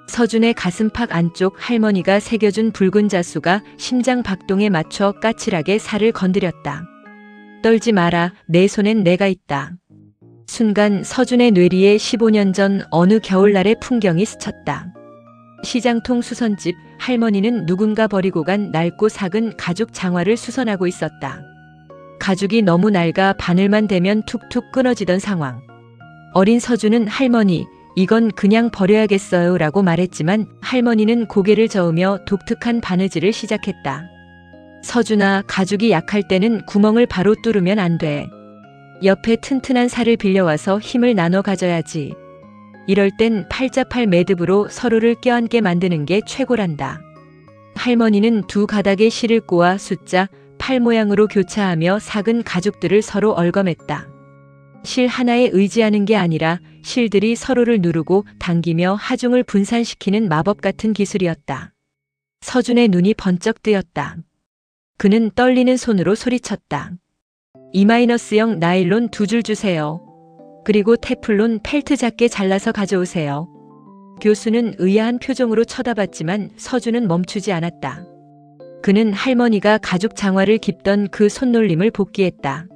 서준의 가슴팍 안쪽 할머니가 새겨준 붉은 자수가 심장 박동에 맞춰 까칠하게 살을 건드렸다. 떨지 마라, 내 손엔 내가 있다. 순간 서준의 뇌리에 15년 전 어느 겨울날의 풍경이 스쳤다. 시장통 수선집, 할머니는 누군가 버리고 간 낡고 삭은 가죽 장화를 수선하고 있었다. 가죽이 너무 낡아 바늘만 대면 툭툭 끊어지던 상황. 어린 서준은 할머니, 이건 그냥 버려야겠어요 라고 말했지만 할머니는 고개를 저으며 독특한 바느질을 시작했다. 서준아, 가죽이 약할 때는 구멍을 바로 뚫으면 안 돼. 옆에 튼튼한 살을 빌려와서 힘을 나눠 가져야지. 이럴 땐 팔자팔 매듭으로 서로를 껴안게 만드는 게 최고란다. 할머니는 두 가닥의 실을 꼬아 숫자, 팔 모양으로 교차하며 삭은 가죽들을 서로 얽어맸다. 실 하나에 의지하는 게 아니라 실들이 서로를 누르고 당기며 하중을 분산시키는 마법 같은 기술이었다. 서준의 눈이 번쩍 뜨였다. 그는 떨리는 손으로 소리쳤다. E-형 나일론 2줄 주세요. 그리고 테플론 펠트 작게 잘라서 가져오세요. 교수는 의아한 표정으로 쳐다봤지만 서준은 멈추지 않았다. 그는 할머니가 가죽 장화를 깁던 그 손놀림을 복기했다.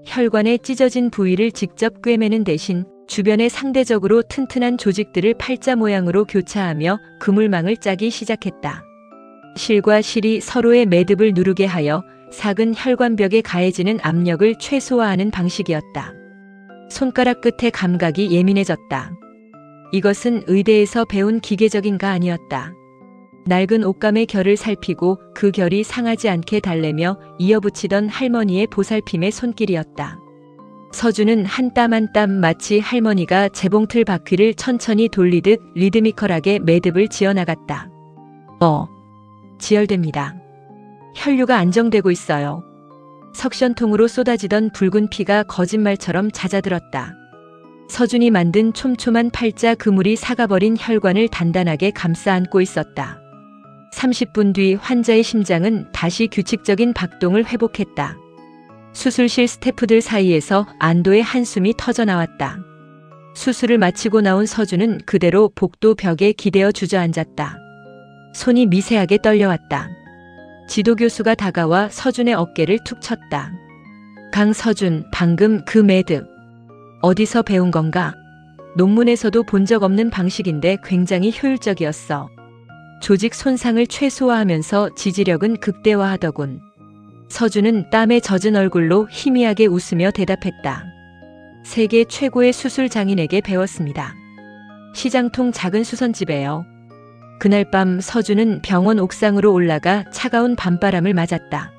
혈관의 찢어진 부위를 직접 꿰매는 대신 주변에 상대적으로 튼튼한 조직들을 팔자 모양으로 교차하며 그물망을 짜기 시작했다. 실과 실이 서로의 매듭을 누르게 하여 삭은 혈관벽에 가해지는 압력을 최소화하는 방식이었다. 손가락 끝의 감각이 예민해졌다. 이것은 의대에서 배운 기계적인가 아니었다. 낡은 옷감의 결을 살피고 그 결이 상하지 않게 달래며 이어붙이던 할머니의 보살핌의 손길이었다. 서준은 한 땀 한 땀 마치 할머니가 재봉틀 바퀴를 천천히 돌리듯 리드미컬하게 매듭을 지어나갔다. 지혈됩니다. 혈류가 안정되고 있어요. 석션통으로 쏟아지던 붉은 피가 거짓말처럼 잦아들었다. 서준이 만든 촘촘한 팔자 그물이 사가버린 혈관을 단단하게 감싸 안고 있었다. 30분 뒤 환자의 심장은 다시 규칙적인 박동을 회복했다. 수술실 스태프들 사이에서 안도의 한숨이 터져나왔다. 수술을 마치고 나온 서준은 그대로 복도 벽에 기대어 주저앉았다. 손이 미세하게 떨려왔다. 지도교수가 다가와 서준의 어깨를 툭 쳤다. 강서준, 방금 그 매듭. 어디서 배운 건가? 논문에서도 본 적 없는 방식인데 굉장히 효율적이었어. 조직 손상을 최소화하면서 지지력은 극대화하더군. 서준은 땀에 젖은 얼굴로 희미하게 웃으며 대답했다. 세계 최고의 수술 장인에게 배웠습니다. 시장통 작은 수선집에요. 그날 밤 서준은 병원 옥상으로 올라가 차가운 밤바람을 맞았다.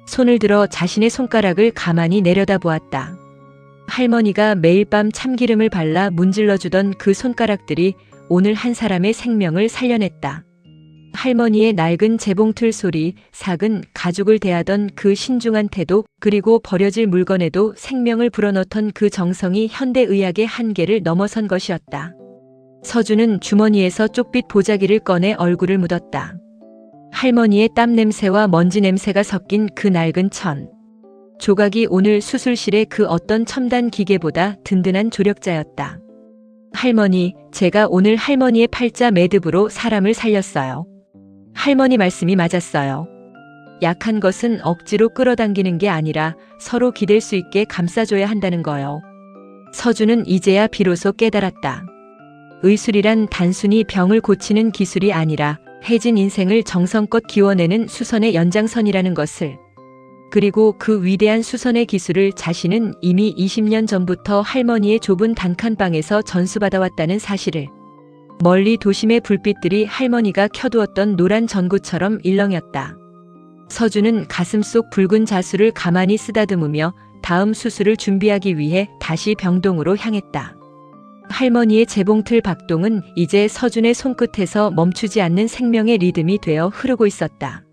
손을 들어 자신의 손가락을 가만히 내려다보았다. 할머니가 매일 밤 참기름을 발라 문질러주던 그 손가락들이 오늘 한 사람의 생명을 살려냈다. 할머니의 낡은 재봉틀 소리, 작은 가족을 대하던 그 신중한 태도, 그리고 버려질 물건에도 생명을 불어넣던 그 정성이 현대의학의 한계를 넘어선 것이었다. 서준은 주머니에서 쪽빛 보자기를 꺼내 얼굴을 묻었다. 할머니의 땀 냄새와 먼지 냄새가 섞인 그 낡은 천. 조각이 오늘 수술실의 그 어떤 첨단 기계보다 든든한 조력자였다. 할머니, 제가 오늘 할머니의 팔자 매듭으로 사람을 살렸어요. 할머니 말씀이 맞았어요. 약한 것은 억지로 끌어당기는 게 아니라 서로 기댈 수 있게 감싸줘야 한다는 거요. 서준은 이제야 비로소 깨달았다. 의술이란 단순히 병을 고치는 기술이 아니라 해진 인생을 정성껏 기워내는 수선의 연장선이라는 것을. 그리고 그 위대한 수선의 기술을 자신은 이미 20년 전부터 할머니의 좁은 단칸방에서 전수받아왔다는 사실을. 멀리 도심의 불빛들이 할머니가 켜두었던 노란 전구처럼 일렁였다. 서준은 가슴 속 붉은 자수를 가만히 쓰다듬으며 다음 수술을 준비하기 위해 다시 병동으로 향했다. 할머니의 재봉틀 박동은 이제 서준의 손끝에서 멈추지 않는 생명의 리듬이 되어 흐르고 있었다.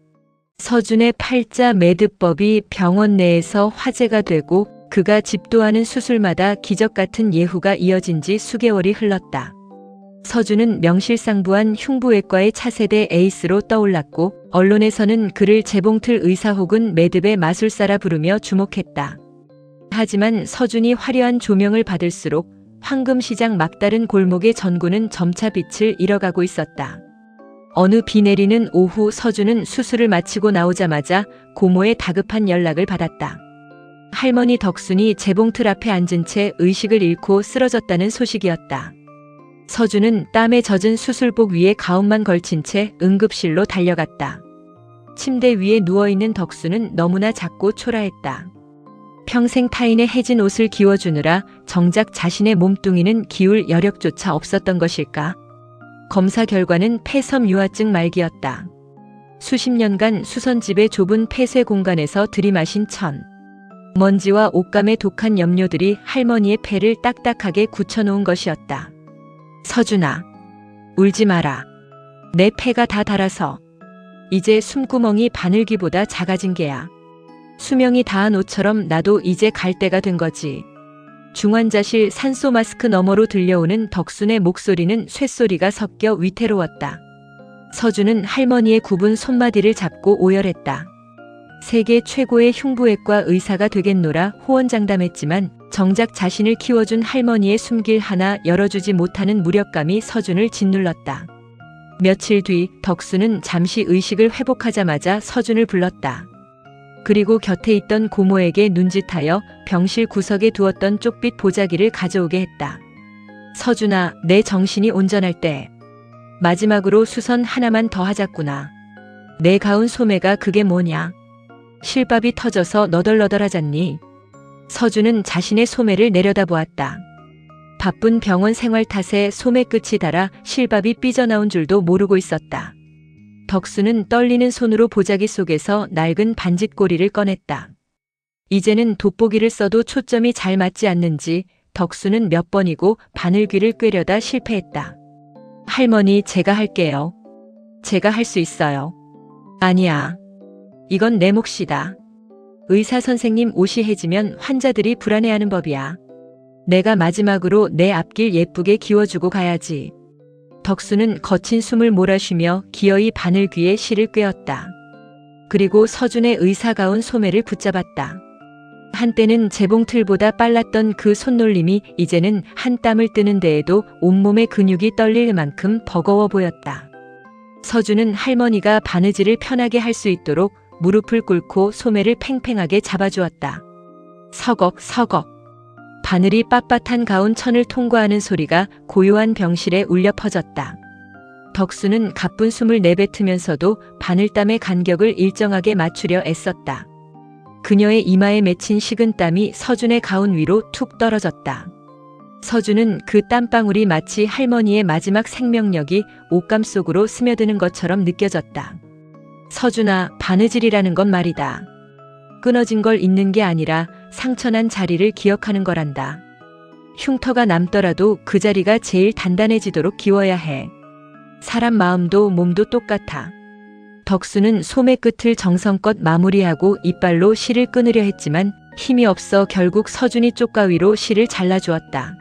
서준의 팔자 매듭법이 병원 내에서 화제가 되고 그가 집도하는 수술마다 기적 같은 예후가 이어진 지 수개월이 흘렀다. 서준은 명실상부한 흉부외과의 차세대 에이스로 떠올랐고 언론에서는 그를 재봉틀 의사 혹은 매듭의 마술사라 부르며 주목했다. 하지만 서준이 화려한 조명을 받을수록 황금시장 막다른 골목의 전구는 점차 빛을 잃어가고 있었다. 어느 비 내리는 오후 서준은 수술을 마치고 나오자마자 고모의 다급한 연락을 받았다. 할머니 덕순이 재봉틀 앞에 앉은 채 의식을 잃고 쓰러졌다는 소식이었다. 서준은 땀에 젖은 수술복 위에 가운만 걸친 채 응급실로 달려갔다. 침대 위에 누워있는 덕수는 너무나 작고 초라했다. 평생 타인의 해진 옷을 기워주느라 정작 자신의 몸뚱이는 기울 여력조차 없었던 것일까? 검사 결과는 폐섬유화증 말기였다. 수십 년간 수선집의 좁은 폐쇄 공간에서 들이마신 천. 먼지와 옷감의 독한 염료들이 할머니의 폐를 딱딱하게 굳혀놓은 것이었다. 서준아, 울지 마라. 내 폐가 다 닳아서 이제 숨구멍이 바늘귀보다 작아진 게야. 수명이 다한 옷처럼 나도 이제 갈 때가 된 거지. 중환자실 산소 마스크 너머로 들려오는 덕순의 목소리는 쇳소리가 섞여 위태로웠다. 서준은 할머니의 굽은 손마디를 잡고 오열했다. 세계 최고의 흉부외과 의사가 되겠노라 호언장담했지만 정작 자신을 키워준 할머니의 숨길 하나 열어주지 못하는 무력감이 서준을 짓눌렀다. 며칠 뒤 덕수는 잠시 의식을 회복하자마자 서준을 불렀다. 그리고 곁에 있던 고모에게 눈짓하여 병실 구석에 두었던 쪽빛 보자기를 가져오게 했다. 서준아, 내 정신이 온전할 때 마지막으로 수선 하나만 더 하자꾸나. 내 가운 소매가 그게 뭐냐? 실밥이 터져서 너덜너덜하잖니. 서준은 자신의 소매를 내려다보았다. 바쁜 병원 생활 탓에 소매 끝이 닳아 실밥이 삐져나온 줄도 모르고 있었다. 덕수는 떨리는 손으로 보자기 속에서 낡은 반짓고리를 꺼냈다. 이제는 돋보기를 써도 초점이 잘 맞지 않는지 덕수는 몇 번이고 바늘귀를 꿰려다 실패했다. 할머니, 제가 할게요. 제가 할 수 있어요. 아니야. 이건 내 몫이다. 의사 선생님 옷이 해지면 환자들이 불안해하는 법이야. 내가 마지막으로 내 앞길 예쁘게 기워주고 가야지. 덕수는 거친 숨을 몰아쉬며 기어이 바늘귀에 실을 꿰었다. 그리고 서준의 의사가운 소매를 붙잡았다. 한때는 재봉틀보다 빨랐던 그 손놀림이 이제는 한 땀을 뜨는 데에도 온몸의 근육이 떨릴 만큼 버거워 보였다. 서준은 할머니가 바느질을 편하게 할 수 있도록 무릎을 꿇고 소매를 팽팽하게 잡아주었다. 서걱 서걱. 바늘이 빳빳한 가운 천을 통과하는 소리가 고요한 병실에 울려 퍼졌다. 덕수는 가쁜 숨을 내뱉으면서도 바늘땀의 간격을 일정하게 맞추려 애썼다. 그녀의 이마에 맺힌 식은 땀이 서준의 가운 위로 툭 떨어졌다. 서준은 그 땀방울이 마치 할머니의 마지막 생명력이 옷감 속으로 스며드는 것처럼 느껴졌다. 서준아, 바느질이라는 건 말이다. 끊어진 걸 잊는 게 아니라 상처난 자리를 기억하는 거란다. 흉터가 남더라도 그 자리가 제일 단단해지도록 기워야 해. 사람 마음도 몸도 똑같아. 덕수는 소매 끝을 정성껏 마무리하고 이빨로 실을 끊으려 했지만 힘이 없어 결국 서준이 쪽가위로 실을 잘라주었다.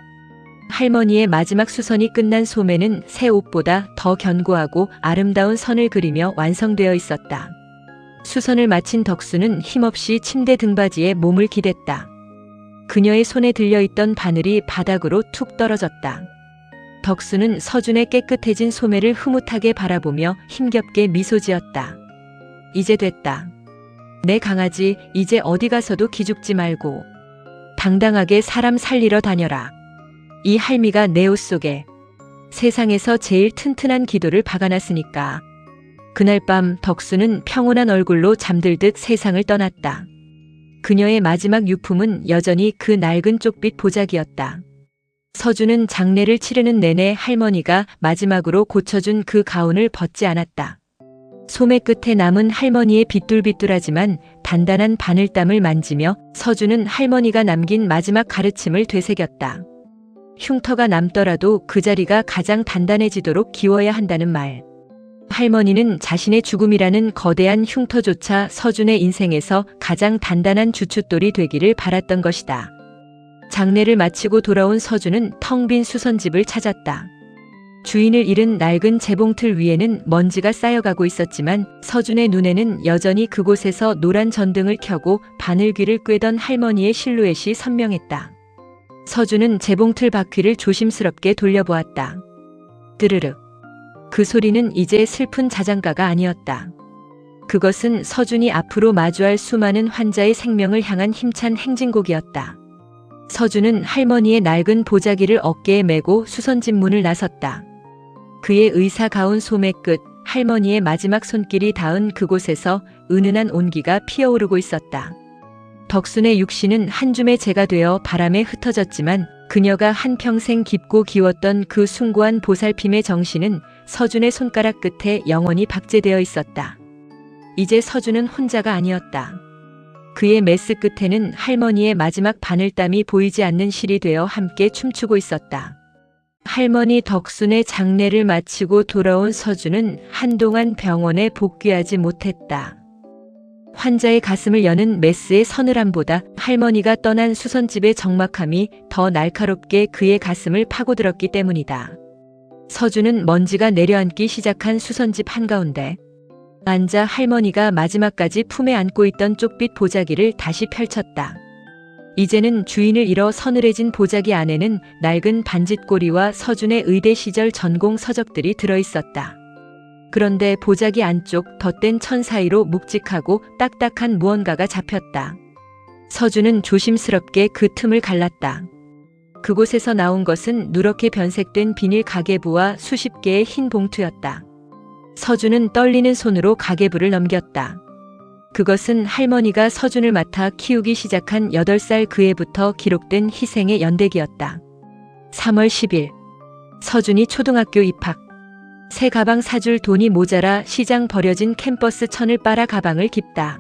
할머니의 마지막 수선이 끝난 소매는 새 옷보다 더 견고하고 아름다운 선을 그리며 완성되어 있었다. 수선을 마친 덕수는 힘없이 침대 등받이에 몸을 기댔다. 그녀의 손에 들려있던 바늘이 바닥으로 툭 떨어졌다. 덕수는 서준의 깨끗해진 소매를 흐뭇하게 바라보며 힘겹게 미소 지었다. 이제 됐다. 내 강아지, 이제 어디 가서도 기죽지 말고 당당하게 사람 살리러 다녀라. 이 할미가 내 옷 속에 세상에서 제일 튼튼한 기도를 박아놨으니까. 그날 밤 덕수는 평온한 얼굴로 잠들듯 세상을 떠났다. 그녀의 마지막 유품은 여전히 그 낡은 쪽빛 보자기였다. 서준은 장례를 치르는 내내 할머니가 마지막으로 고쳐준 그 가운을 벗지 않았다. 소매 끝에 남은 할머니의 비뚤비뚤하지만 단단한 바늘땀을 만지며 서준은 할머니가 남긴 마지막 가르침을 되새겼다. 흉터가 남더라도 그 자리가 가장 단단해지도록 기워야 한다는 말. 할머니는 자신의 죽음이라는 거대한 흉터조차 서준의 인생에서 가장 단단한 주춧돌이 되기를 바랐던 것이다. 장례를 마치고 돌아온 서준은 텅 빈 수선집을 찾았다. 주인을 잃은 낡은 재봉틀 위에는 먼지가 쌓여가고 있었지만 서준의 눈에는 여전히 그곳에서 노란 전등을 켜고 바늘귀를 꿰던 할머니의 실루엣이 선명했다. 서준은 재봉틀 바퀴를 조심스럽게 돌려보았다. 드르륵. 그 소리는 이제 슬픈 자장가가 아니었다. 그것은 서준이 앞으로 마주할 수많은 환자의 생명을 향한 힘찬 행진곡이었다. 서준은 할머니의 낡은 보자기를 어깨에 메고 수선집 문을 나섰다. 그의 의사 가운 소매 끝, 할머니의 마지막 손길이 닿은 그곳에서 은은한 온기가 피어오르고 있었다. 덕순의 육신은 한 줌의 재가 되어 바람에 흩어졌지만 그녀가 한평생 깊고 기웠던 그 숭고한 보살핌의 정신은 서준의 손가락 끝에 영원히 박제되어 있었다. 이제 서준은 혼자가 아니었다. 그의 메스 끝에는 할머니의 마지막 바늘땀이 보이지 않는 실이 되어 함께 춤추고 있었다. 할머니 덕순의 장례를 마치고 돌아온 서준은 한동안 병원에 복귀하지 못했다. 환자의 가슴을 여는 메스의 서늘함보다 할머니가 떠난 수선집의 적막함이 더 날카롭게 그의 가슴을 파고들었기 때문이다. 서준은 먼지가 내려앉기 시작한 수선집 한가운데 앉아 할머니가 마지막까지 품에 안고 있던 쪽빛 보자기를 다시 펼쳤다. 이제는 주인을 잃어 서늘해진 보자기 안에는 낡은 반짓고리와 서준의 의대 시절 전공 서적들이 들어있었다. 그런데 보자기 안쪽 덧댄 천 사이로 묵직하고 딱딱한 무언가가 잡혔다. 서준은 조심스럽게 그 틈을 갈랐다. 그곳에서 나온 것은 누렇게 변색된 비닐 가계부와 수십 개의 흰 봉투였다. 서준은 떨리는 손으로 가계부를 넘겼다. 그것은 할머니가 서준을 맡아 키우기 시작한 8살 그 해부터 기록된 희생의 연대기였다. 3월 10일 서준이 초등학교 입학. 새 가방 사줄 돈이 모자라 시장 버려진 캠퍼스 천을 빨아 가방을 깁다.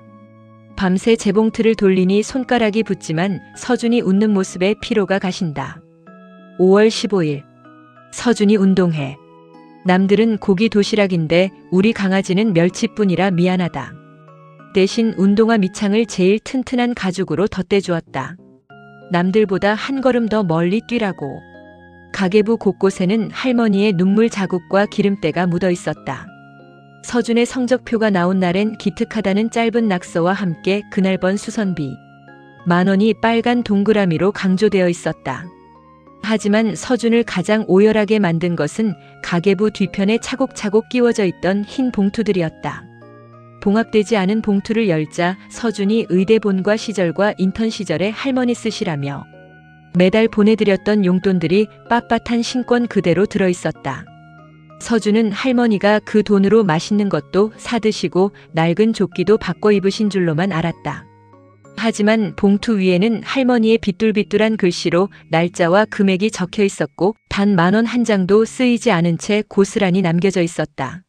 밤새 재봉틀을 돌리니 손가락이 붓지만 서준이 웃는 모습에 피로가 가신다. 5월 15일 서준이 운동회. 남들은 고기 도시락인데 우리 강아지는 멸치뿐이라 미안하다. 대신 운동화 밑창을 제일 튼튼한 가죽으로 덧대주었다. 남들보다 한 걸음 더 멀리 뛰라고. 가계부 곳곳에는 할머니의 눈물 자국과 기름때가 묻어 있었다. 서준의 성적표가 나온 날엔 기특하다는 짧은 낙서와 함께 그날 번 수선비 10,000원이 빨간 동그라미로 강조되어 있었다. 하지만 서준을 가장 오열하게 만든 것은 가계부 뒤편에 차곡차곡 끼워져 있던 흰 봉투들이었다. 봉합되지 않은 봉투를 열자 서준이 의대 본과 시절과 인턴 시절에 할머니 쓰시라며 매달 보내드렸던 용돈들이 빳빳한 신권 그대로 들어있었다. 서준은 할머니가 그 돈으로 맛있는 것도 사드시고 낡은 조끼도 바꿔 입으신 줄로만 알았다. 하지만 봉투 위에는 할머니의 비뚤비뚤한 글씨로 날짜와 금액이 적혀 있었고 단 10,000원 한 장도 쓰이지 않은 채 고스란히 남겨져 있었다.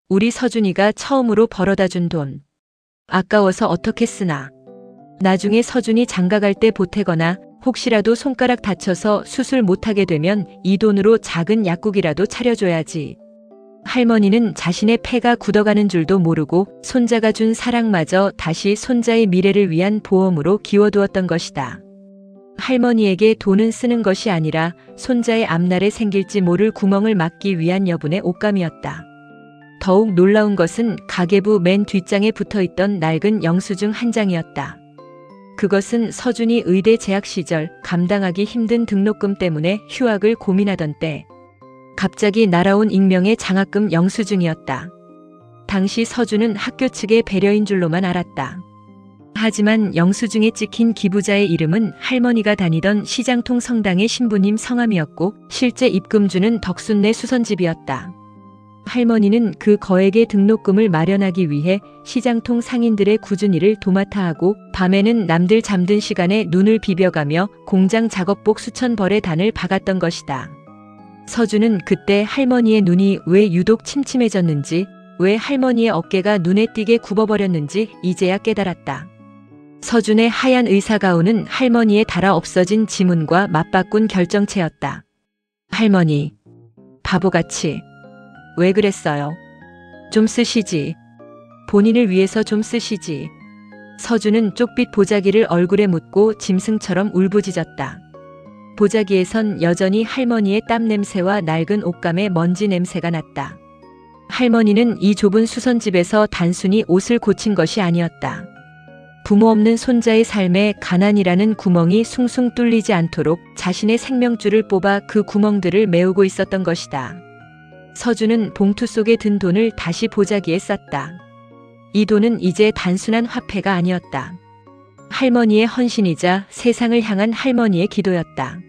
우리 서준이가 처음으로 벌어다 준 돈. 아까워서 어떻게 쓰나. 나중에 서준이 장가갈 때 보태거나 혹시라도 손가락 다쳐서 수술 못하게 되면 이 돈으로 작은 약국이라도 차려줘야지. 할머니는 자신의 폐가 굳어가는 줄도 모르고 손자가 준 사랑마저 다시 손자의 미래를 위한 보험으로 기워두었던 것이다. 할머니에게 돈은 쓰는 것이 아니라 손자의 앞날에 생길지 모를 구멍을 막기 위한 여분의 옷감이었다. 더욱 놀라운 것은 가계부 맨 뒷장에 붙어있던 낡은 영수증 한 장이었다. 그것은 서준이 의대 재학 시절 감당하기 힘든 등록금 때문에 휴학을 고민하던 때 갑자기 날아온 익명의 장학금 영수증이었다. 당시 서준은 학교 측의 배려인 줄로만 알았다. 하지만 영수증에 찍힌 기부자의 이름은 할머니가 다니던 시장통 성당의 신부님 성함이었고 실제 입금주는 덕순네 수선집이었다. 할머니는 그 거액의 등록금을 마련하기 위해 시장통 상인들의 굳은 일을 도맡아 하고 밤에는 남들 잠든 시간에 눈을 비벼가며 공장 작업복 수천 벌의 단을 박았던 것이다. 서준은 그때 할머니의 눈이 왜 유독 침침해졌는지, 왜 할머니의 어깨가 눈에 띄게 굽어버렸는지 이제야 깨달았다. 서준의 하얀 의사가운은 할머니의 달아 없어진 지문과 맞바꾼 결정체였다. 할머니, 바보같이. 왜 그랬어요? 좀 쓰시지. 본인을 위해서 좀 쓰시지. 서준은 쪽빛 보자기를 얼굴에 묻고 짐승처럼 울부짖었다. 보자기에선 여전히 할머니의 땀 냄새와 낡은 옷감의 먼지 냄새가 났다. 할머니는 이 좁은 수선집에서 단순히 옷을 고친 것이 아니었다. 부모 없는 손자의 삶에 가난이라는 구멍이 숭숭 뚫리지 않도록 자신의 생명줄을 뽑아 그 구멍들을 메우고 있었던 것이다. 서준은 봉투 속에 든 돈을 다시 보자기에 쌌다. 이 돈은 이제 단순한 화폐가 아니었다. 할머니의 헌신이자 세상을 향한 할머니의 기도였다.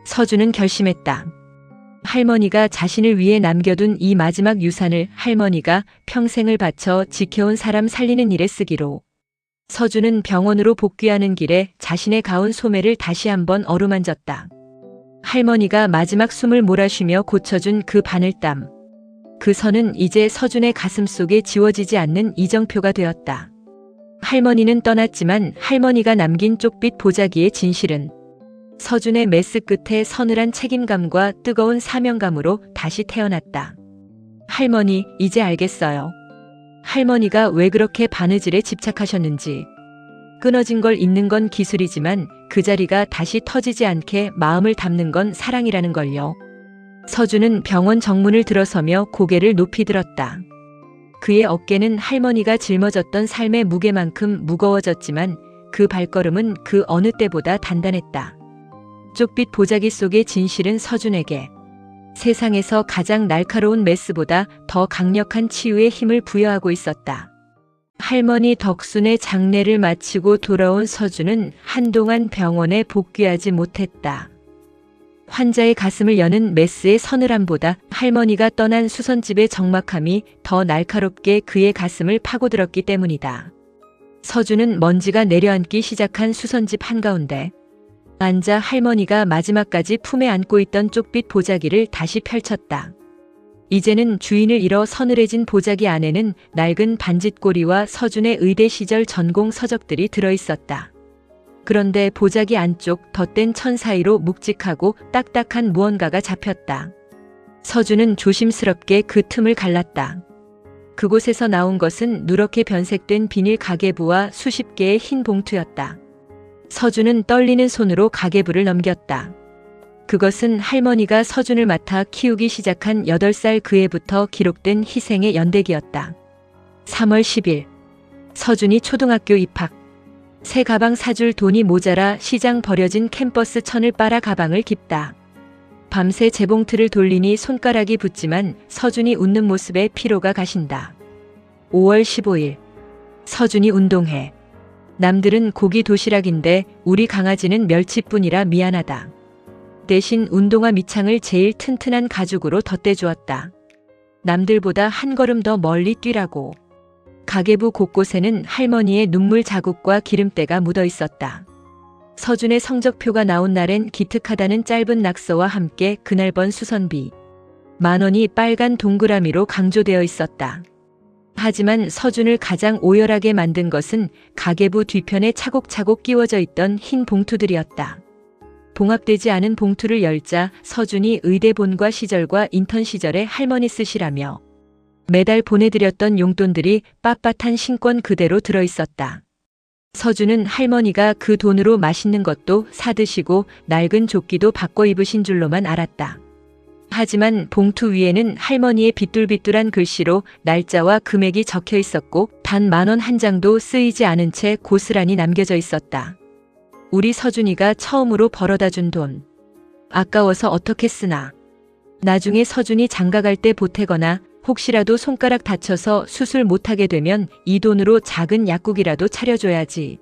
서준은 결심했다. 할머니가 자신을 위해 남겨둔 이 마지막 유산을 할머니가 평생을 바쳐 지켜온 사람 살리는 일에 쓰기로. 서준은 병원으로 복귀하는 길에 자신의 가운 소매를 다시 한번 어루만졌다. 할머니가 마지막 숨을 몰아쉬며 고쳐준 그 바늘땀. 그 선은 이제 서준의 가슴 속에 지워지지 않는 이정표가 되었다. 할머니는 떠났지만 할머니가 남긴 쪽빛 보자기의 진실은 서준의 메스 끝에 서늘한 책임감과 뜨거운 사명감으로 다시 태어났다. 할머니, 이제 알겠어요. 할머니가 왜 그렇게 바느질에 집착하셨는지. 끊어진 걸 잇는 건 기술이지만 그 자리가 다시 터지지 않게 마음을 담는 건 사랑이라는 걸요. 서준은 병원 정문을 들어서며 고개를 높이 들었다. 그의 어깨는 할머니가 짊어졌던 삶의 무게만큼 무거워졌지만 그 발걸음은 그 어느 때보다 단단했다. 쪽빛 보자기 속의 진실은 서준에게 세상에서 가장 날카로운 메스보다 더 강력한 치유의 힘을 부여하고 있었다. 할머니 덕순의 장례를 마치고 돌아온 서준은 한동안 병원에 복귀하지 못했다. 환자의 가슴을 여는 메스의 서늘함보다 할머니가 떠난 수선집의 적막함이 더 날카롭게 그의 가슴을 파고들었기 때문이다. 서준은 먼지가 내려앉기 시작한 수선집 한가운데 앉아 할머니가 마지막까지 품에 안고 있던 쪽빛 보자기를 다시 펼쳤다. 이제는 주인을 잃어 서늘해진 보자기 안에는 낡은 반짓고리와 서준의 의대 시절 전공 서적들이 들어있었다. 그런데 보자기 안쪽 덧댄 천 사이로 묵직하고 딱딱한 무언가가 잡혔다. 서준은 조심스럽게 그 틈을 갈랐다. 그곳에서 나온 것은 누렇게 변색된 비닐 가계부와 수십 개의 흰 봉투였다. 서준은 떨리는 손으로 가계부를 넘겼다. 그것은 할머니가 서준을 맡아 키우기 시작한 8살 그 해부터 기록된 희생의 연대기였다. 3월 10일 서준이 초등학교 입학. 새 가방 사줄 돈이 모자라 시장 버려진 캠퍼스 천을 빨아 가방을 깁다. 밤새 재봉틀을 돌리니 손가락이 붓지만 서준이 웃는 모습에 피로가 가신다. 5월 15일 서준이 운동회. 남들은 고기 도시락인데 우리 강아지는 멸치뿐이라 미안하다. 대신 운동화 밑창을 제일 튼튼한 가죽으로 덧대주었다. 남들보다 한 걸음 더 멀리 뛰라고. 가계부 곳곳에는 할머니의 눈물 자국과 기름때가 묻어 있었다. 서준의 성적표가 나온 날엔 기특하다는 짧은 낙서와 함께 그날 번 수선비 10,000원이 빨간 동그라미로 강조되어 있었다. 하지만 서준을 가장 오열하게 만든 것은 가계부 뒤편에 차곡차곡 끼워져 있던 흰 봉투들이었다. 봉합되지 않은 봉투를 열자 서준이 의대 본과 시절과 인턴 시절에 할머니 쓰시라며 매달 보내드렸던 용돈들이 빳빳한 신권 그대로 들어있었다. 서준은 할머니가 그 돈으로 맛있는 것도 사드시고 낡은 조끼도 바꿔 입으신 줄로만 알았다. 하지만 봉투 위에는 할머니의 비뚤비뚤한 글씨로 날짜와 금액이 적혀 있었고 단 10,000원 한 장도 쓰이지 않은 채 고스란히 남겨져 있었다. 우리 서준이가 처음으로 벌어다 준 돈. 아까워서 어떻게 쓰나. 나중에 서준이 장가갈 때 보태거나 혹시라도 손가락 다쳐서 수술 못하게 되면 이 돈으로 작은 약국이라도 차려줘야지.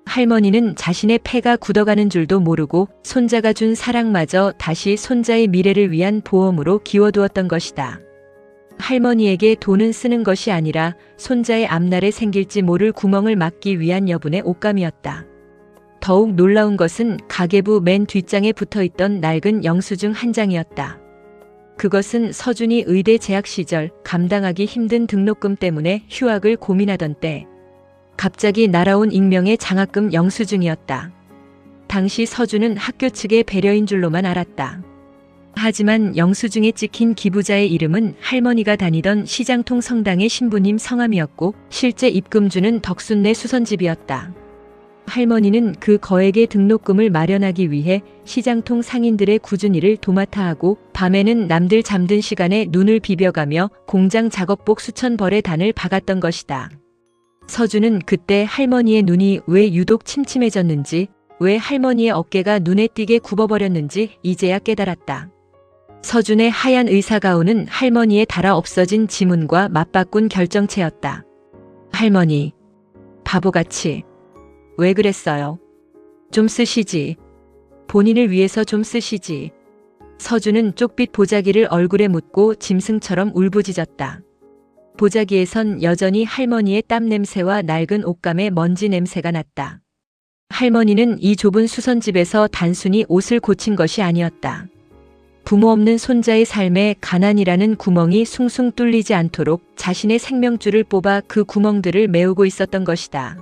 할머니는 자신의 폐가 굳어가는 줄도 모르고 손자가 준 사랑마저 다시 손자의 미래를 위한 보험으로 기워두었던 것이다. 할머니에게 돈은 쓰는 것이 아니라 손자의 앞날에 생길지 모를 구멍을 막기 위한 여분의 옷감이었다. 더욱 놀라운 것은 가계부 맨 뒷장에 붙어있던 낡은 영수증 한 장이었다. 그것은 서준이 의대 재학 시절 감당하기 힘든 등록금 때문에 휴학을 고민하던 때 갑자기 날아온 익명의 장학금 영수증이었다. 당시 서준은 학교 측의 배려인 줄로만 알았다. 하지만 영수증에 찍힌 기부자의 이름은 할머니가 다니던 시장통 성당의 신부님 성함이었고 실제 입금주는 덕순네 수선집이었다. 할머니는 그 거액의 등록금을 마련하기 위해 시장통 상인들의 꾸준 일을 도맡아 하고 밤에는 남들 잠든 시간에 눈을 비벼가며 공장 작업복 수천 벌의 단을 박았던 것이다. 서준은 그때 할머니의 눈이 왜 유독 침침해졌는지, 왜 할머니의 어깨가 눈에 띄게 굽어버렸는지 이제야 깨달았다. 서준의 하얀 의사가운은 할머니에 닳아 없어진 지문과 맞바꾼 결정체였다. 할머니, 바보같이. 왜 그랬어요? 좀 쓰시지. 본인을 위해서 좀 쓰시지. 서준은 쪽빛 보자기를 얼굴에 묻고 짐승처럼 울부짖었다. 보자기에선 여전히 할머니의 땀 냄새와 낡은 옷감의 먼지 냄새가 났다. 할머니는 이 좁은 수선집에서 단순히 옷을 고친 것이 아니었다. 부모 없는 손자의 삶에 가난이라는 구멍이 숭숭 뚫리지 않도록 자신의 생명줄을 뽑아 그 구멍들을 메우고 있었던 것이다.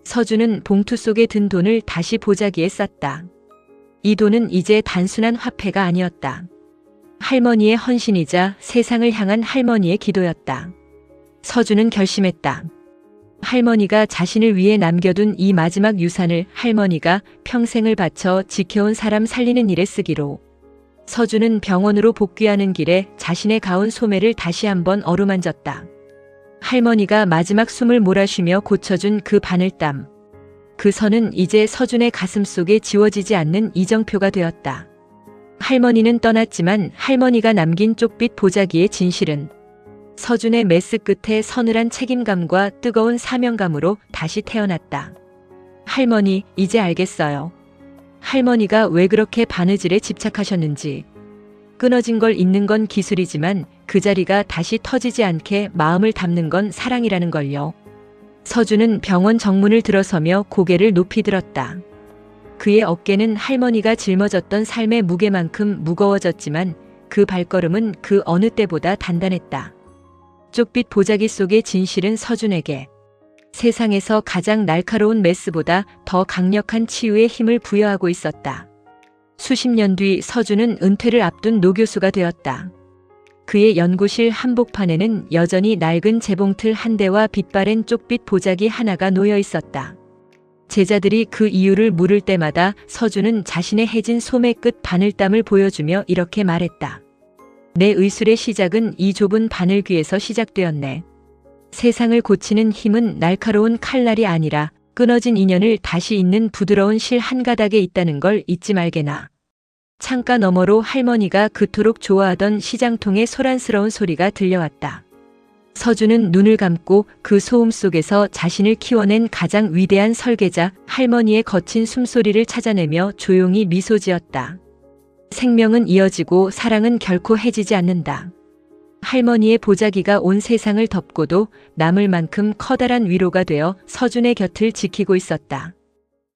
서준은 봉투 속에 든 돈을 다시 보자기에 쌌다. 이 돈은 이제 단순한 화폐가 아니었다. 할머니의 헌신이자 세상을 향한 할머니의 기도였다. 서준은 결심했다. 할머니가 자신을 위해 남겨둔 이 마지막 유산을 할머니가 평생을 바쳐 지켜온 사람 살리는 일에 쓰기로. 서준은 병원으로 복귀하는 길에 자신의 가운 소매를 다시 한번 어루만졌다. 할머니가 마지막 숨을 몰아쉬며 고쳐준 그 바늘땀. 그 선은 이제 서준의 가슴속에 지워지지 않는 이정표가 되었다. 할머니는 떠났지만 할머니가 남긴 쪽빛 보자기의 진실은 서준의 메스 끝에 서늘한 책임감과 뜨거운 사명감으로 다시 태어났다. 할머니, 이제 알겠어요. 할머니가 왜 그렇게 바느질에 집착하셨는지. 끊어진 걸 잇는 건 기술이지만 그 자리가 다시 터지지 않게 마음을 담는 건 사랑이라는 걸요. 서준은 병원 정문을 들어서며 고개를 높이 들었다. 그의 어깨는 할머니가 짊어졌던 삶의 무게만큼 무거워졌지만 그 발걸음은 그 어느 때보다 단단했다. 쪽빛 보자기 속의 진실은 서준에게 세상에서 가장 날카로운 메스보다 더 강력한 치유의 힘을 부여하고 있었다. 수십 년 뒤 서준은 은퇴를 앞둔 노교수가 되었다. 그의 연구실 한복판에는 여전히 낡은 재봉틀 한 대와 빛바랜 쪽빛 보자기 하나가 놓여 있었다. 제자들이 그 이유를 물을 때마다 서준은 자신의 해진 소매 끝 바늘땀을 보여주며 이렇게 말했다. 내 의술의 시작은 이 좁은 바늘귀에서 시작되었네. 세상을 고치는 힘은 날카로운 칼날이 아니라 끊어진 인연을 다시 잇는 부드러운 실 한 가닥에 있다는 걸 잊지 말게나. 창가 너머로 할머니가 그토록 좋아하던 시장통의 소란스러운 소리가 들려왔다. 서준은 눈을 감고 그 소음 속에서 자신을 키워낸 가장 위대한 설계자 할머니의 거친 숨소리를 찾아내며 조용히 미소 지었다. 생명은 이어지고 사랑은 결코 해지지 않는다. 할머니의 보자기가 온 세상을 덮고도 남을 만큼 커다란 위로가 되어 서준의 곁을 지키고 있었다.